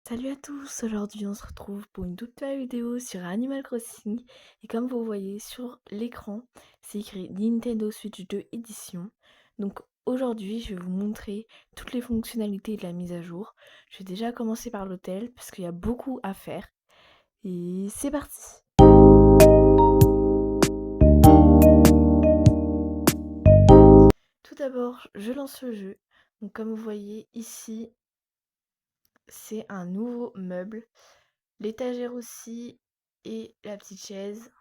Salut à tous, aujourd'hui on se retrouve pour une toute nouvelle vidéo sur Animal Crossing et comme vous voyez sur l'écran c'est écrit Nintendo Switch 2 édition. Donc aujourd'hui je vais vous montrer toutes les fonctionnalités de la mise à jour. Je vais déjà commencer par l'hôtel parce qu'il y a beaucoup à faire et c'est parti. Tout d'abord je lance le jeu. Donc comme vous voyez ici c'est un nouveau meuble, l'étagère aussi et la petite chaise.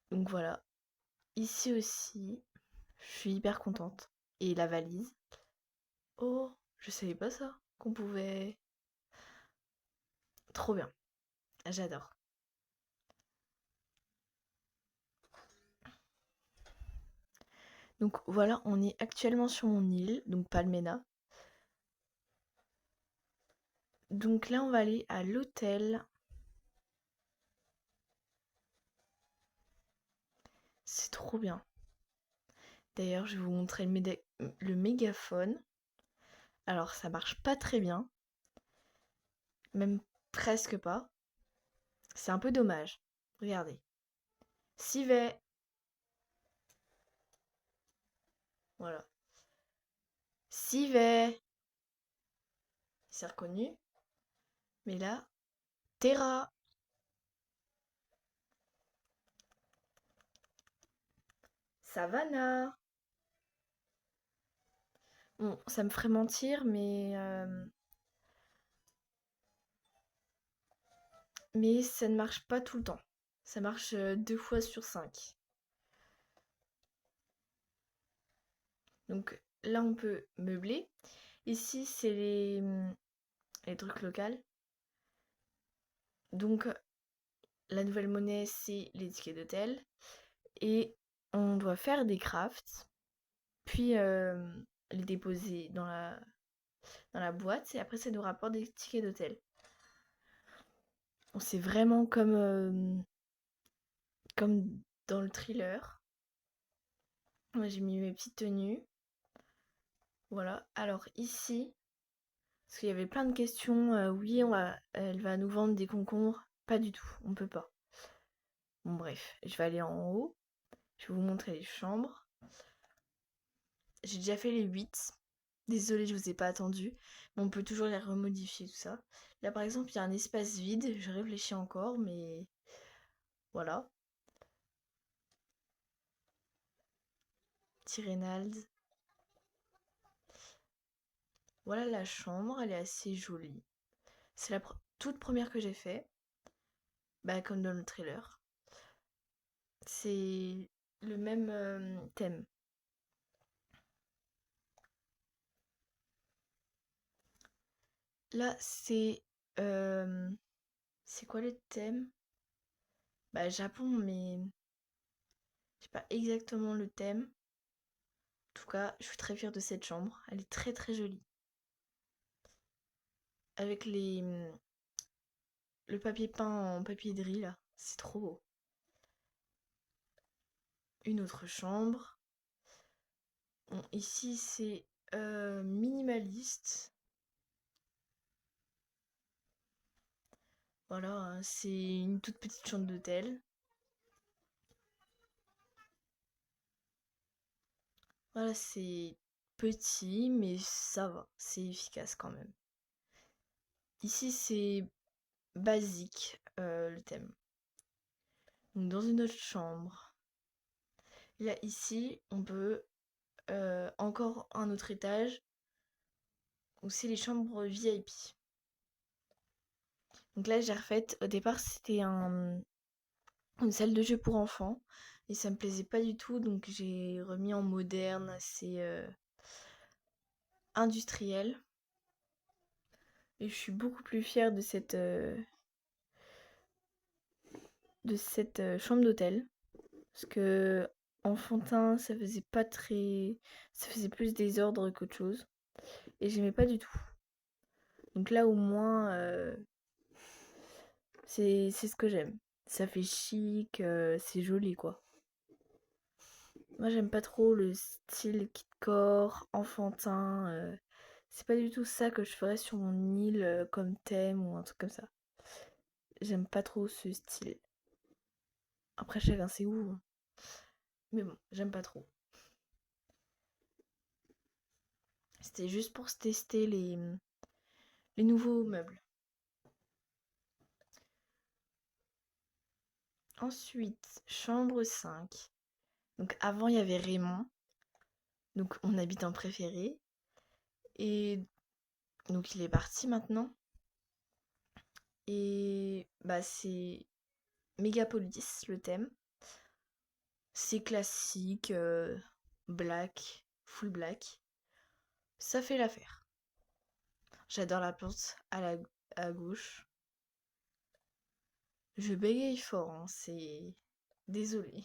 Donc voilà. Ici aussi, je suis hyper contente. Et la valise. Oh, je savais pas ça, qu'on pouvait... Trop bien, j'adore. Donc voilà, on est actuellement sur mon île, donc Palmena. Donc là, on va aller à l'hôtel. C'est trop bien. D'ailleurs, je vais vous montrer le mégaphone. Alors, ça marche pas très bien. Même presque pas. C'est un peu dommage. Regardez. Civet. Voilà. Civet. C'est reconnu. Mais là, Terra. Savannah. Bon, ça me ferait mentir, mais ça ne marche pas tout le temps. Ça marche 2 fois sur 5. Donc là, on peut meubler. Ici, c'est les trucs locaux. Donc la nouvelle monnaie, c'est les tickets d'hôtel. Et on doit faire des crafts, puis les déposer dans la boîte. Et après, ça nous rapporte des tickets d'hôtel. Bon, c'est vraiment comme dans le thriller. Moi, j'ai mis mes petites tenues. Voilà. Alors ici, parce qu'il y avait plein de questions, oui, elle va nous vendre des concombres. Pas du tout, on peut pas. Bon bref, je vais aller en haut. Je vais vous montrer les chambres. J'ai déjà fait les 8. Désolée, je vous ai pas attendu. Mais on peut toujours les remodifier, tout ça. Là par exemple, il y a un espace vide. Je réfléchis encore, mais voilà. Petit Reynald. Voilà la chambre, elle est assez jolie. C'est la toute première que j'ai fait. Bah comme dans le trailer. C'est le même thème. Là, c'est quoi le thème? Bah, Japon, mais je sais pas exactement le thème. En tout cas, je suis très fière de cette chambre. Elle est très très jolie. Avec le papier peint en papier de riz, là. C'est trop beau. Une autre chambre. Bon, ici, c'est minimaliste. Voilà, hein, c'est une toute petite chambre d'hôtel. Voilà, c'est petit, mais ça va. C'est efficace quand même. Ici, c'est basique, le thème. Donc dans une autre chambre. Là, ici, on peut encore un autre étage où c'est les chambres VIP. Donc là, j'ai refait. Au départ, c'était une salle de jeu pour enfants. Et ça me plaisait pas du tout. Donc j'ai remis en moderne, assez industriel. Et je suis beaucoup plus fière de cette chambre d'hôtel. Parce que enfantin, ça faisait pas très. Ça faisait plus désordre qu'autre chose. Et j'aimais pas du tout. Donc là, au moins, c'est ce que j'aime. Ça fait chic, c'est joli, quoi. Moi, j'aime pas trop le style kidcore, enfantin. C'est pas du tout ça que je ferais sur mon île comme thème ou un truc comme ça. J'aime pas trop ce style. Après, chacun ses goûts, hein. Mais bon, j'aime pas trop. C'était juste pour tester les nouveaux meubles. Ensuite, chambre 5. Donc avant, il y avait Raymond. Donc on habite en préféré. Et donc il est parti maintenant. Et bah c'est Mégapolis le thème. C'est classique, black, full black. Ça fait l'affaire. J'adore la plante à gauche. Je bégaye fort, hein, c'est... Désolée.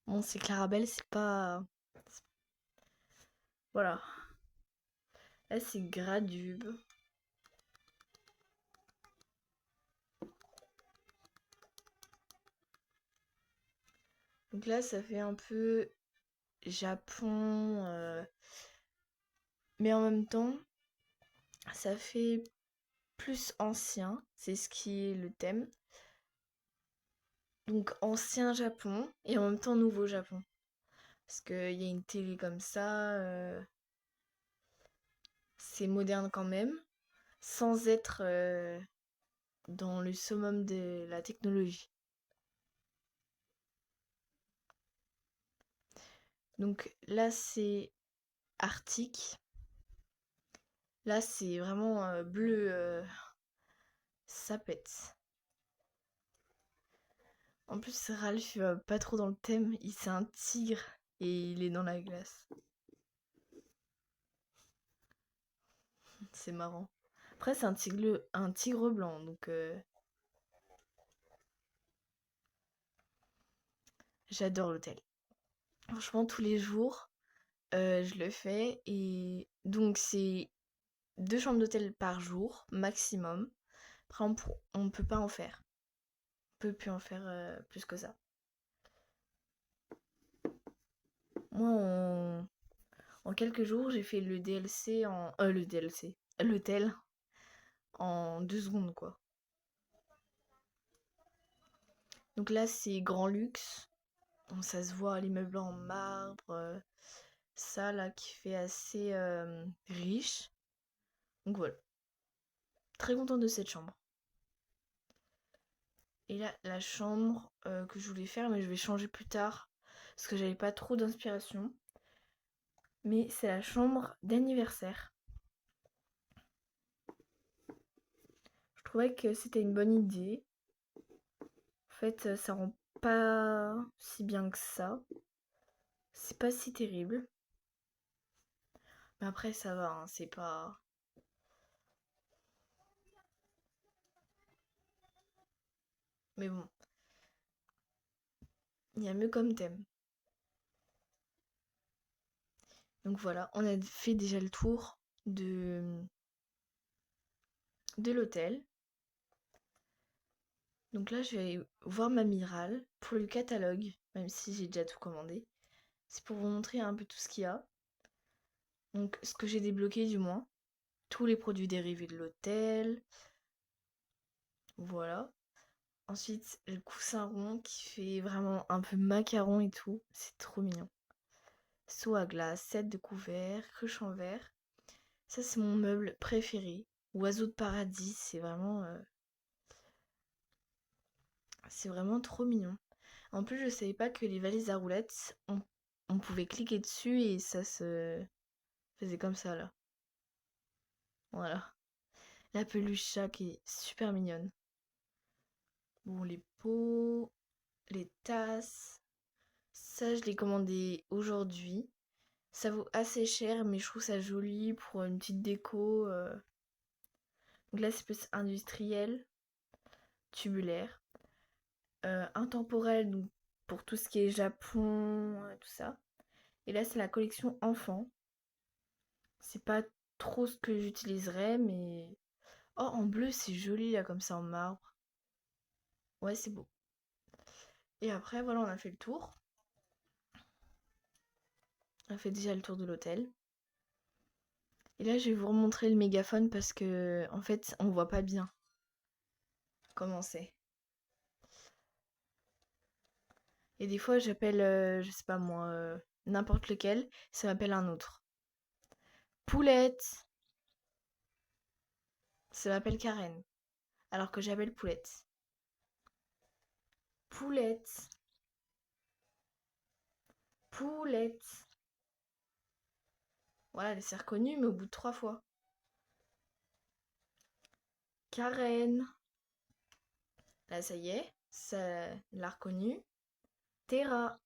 Bon, c'est Clarabelle, c'est pas... Voilà. Là, c'est Gradube. Donc là, ça fait un peu Japon, mais en même temps, ça fait plus ancien. C'est ce qui est le thème. Donc ancien Japon et en même temps nouveau Japon. Parce qu'il y a une télé comme ça, c'est moderne quand même, sans être dans le summum de la technologie. Donc là, c'est Arctique. Là, c'est vraiment bleu, ça pète. En plus, Ralph, il va pas trop dans le thème. C'est un tigre et il est dans la glace. C'est marrant. Après, c'est un tigre blanc, donc j'adore l'hôtel. Franchement, tous les jours, je le fais. Et donc, c'est 2 chambres d'hôtel par jour, maximum. Après, on peut pas en faire. On peut plus en faire plus que ça. Moi, en quelques jours, j'ai fait le DLC en... le DLC. L'hôtel en 2 secondes, quoi. Donc là, c'est grand luxe. Bon, ça se voit, l'immeuble en marbre. Ça, là, qui fait assez riche. Donc voilà. Très contente de cette chambre. Et là, la chambre que je voulais faire, mais je vais changer plus tard. Parce que j'avais pas trop d'inspiration. Mais c'est la chambre d'anniversaire. Je trouvais que c'était une bonne idée. En fait, ça rend pas si bien que ça. C'est pas si terrible. Mais après, ça va, hein, c'est pas... Mais bon, il y a mieux comme thème. Donc voilà, on a fait déjà le tour de l'hôtel. Donc là, je vais voir ma Myrale pour le catalogue, même si j'ai déjà tout commandé. C'est pour vous montrer un peu tout ce qu'il y a. Donc, ce que j'ai débloqué du moins. Tous les produits dérivés de l'hôtel. Voilà. Ensuite, le coussin rond qui fait vraiment un peu macaron et tout. C'est trop mignon. Seau à glace, set de couverts, cruche en verre. Ça, c'est mon meuble préféré. Oiseau de paradis, c'est vraiment trop mignon. En plus, je savais pas que les valises à roulettes, on pouvait cliquer dessus et ça se faisait comme ça là. Voilà. La peluche chat qui est super mignonne. Bon, les pots, les tasses. Ça, je l'ai commandé aujourd'hui. Ça vaut assez cher, mais je trouve ça joli pour une petite déco. Donc là, c'est plus industriel, tubulaire. Intemporel, donc pour tout ce qui est Japon, tout ça. Et là, c'est la collection enfant. C'est pas trop ce que j'utiliserais, mais... Oh, en bleu, c'est joli, là, comme ça, en marbre. Ouais, c'est beau. Et après, voilà, on a fait le tour. On a fait déjà le tour de l'hôtel. Et là, je vais vous remontrer le mégaphone parce que, en fait, on voit pas bien comment c'est. Et des fois, j'appelle, je sais pas moi, n'importe lequel, ça m'appelle un autre. Poulette, ça m'appelle Karen, alors que j'appelle Poulette. Poulette, Poulette. Voilà, elle s'est reconnue, mais au bout de 3 fois. Karen. Là, ça y est, ça l'a reconnue. Terra.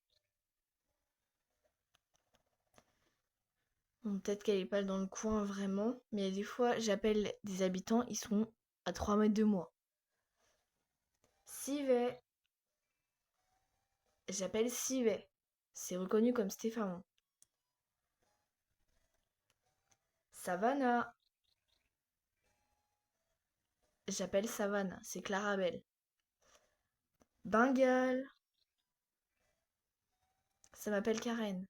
Bon, peut-être qu'elle est pas dans le coin vraiment, mais des fois, j'appelle des habitants, ils sont à 3 mètres de moi. Sivet. J'appelle Sivet. C'est reconnu comme Stéphane. Savannah. J'appelle Savannah, c'est Clarabelle. Bengale. Ça m'appelle Karen.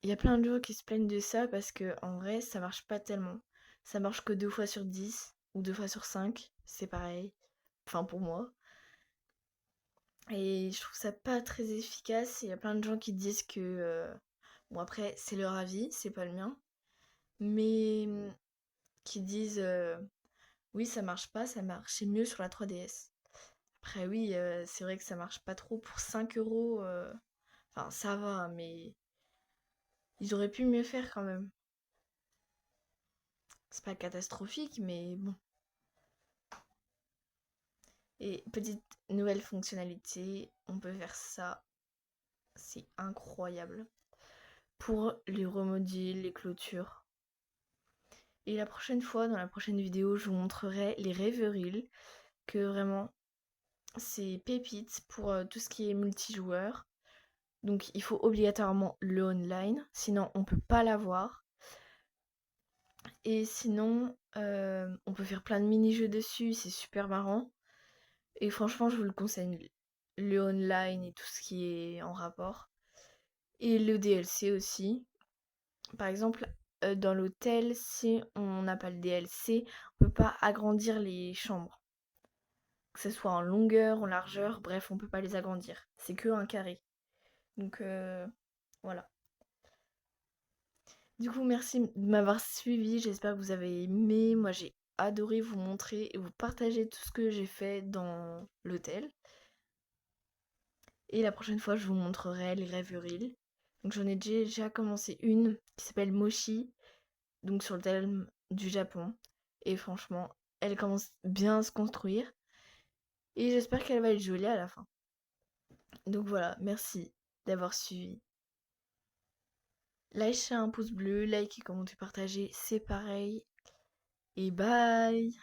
Il y a plein de gens qui se plaignent de ça parce que en vrai, ça marche pas tellement. Ça marche que 2 fois sur 10 ou 2 fois sur 5, c'est pareil. Enfin pour moi. Et je trouve ça pas très efficace. Il y a plein de gens qui disent que bon après c'est leur avis, c'est pas le mien, mais qui disent oui ça marche pas, ça marchait mieux sur la 3DS. Après oui, c'est vrai que ça marche pas trop pour 5 euros. Enfin ça va, mais ils auraient pu mieux faire quand même. C'est pas catastrophique, mais bon. Et petite nouvelle fonctionnalité, on peut faire ça. C'est incroyable. Pour les remodules, les clôtures. Et la prochaine fois, dans la prochaine vidéo, je vous montrerai les rêveries. Que vraiment, c'est pépite pour tout ce qui est multijoueur. Donc il faut obligatoirement le online, sinon on peut pas l'avoir. Et sinon, on peut faire plein de mini-jeux dessus, c'est super marrant. Et franchement, je vous le conseille. Le online et tout ce qui est en rapport. Et le DLC aussi. Par exemple, dans l'hôtel, si on n'a pas le DLC, on peut pas agrandir les chambres. Que ce soit en longueur, en largeur, bref, on peut pas les agrandir. C'est que un carré. Donc voilà. Du coup, merci de m'avoir suivi. J'espère que vous avez aimé. Moi, j'ai adoré vous montrer et vous partager tout ce que j'ai fait dans l'hôtel. Et la prochaine fois, je vous montrerai les rêveries. Donc j'en ai déjà commencé une qui s'appelle Moshi, donc sur le thème du Japon. Et franchement, elle commence bien à se construire. Et j'espère qu'elle va être jolie à la fin. Donc voilà, merci d'avoir suivi. Lâchez un pouce bleu, likez, commentez, partagez, c'est pareil. Et bye!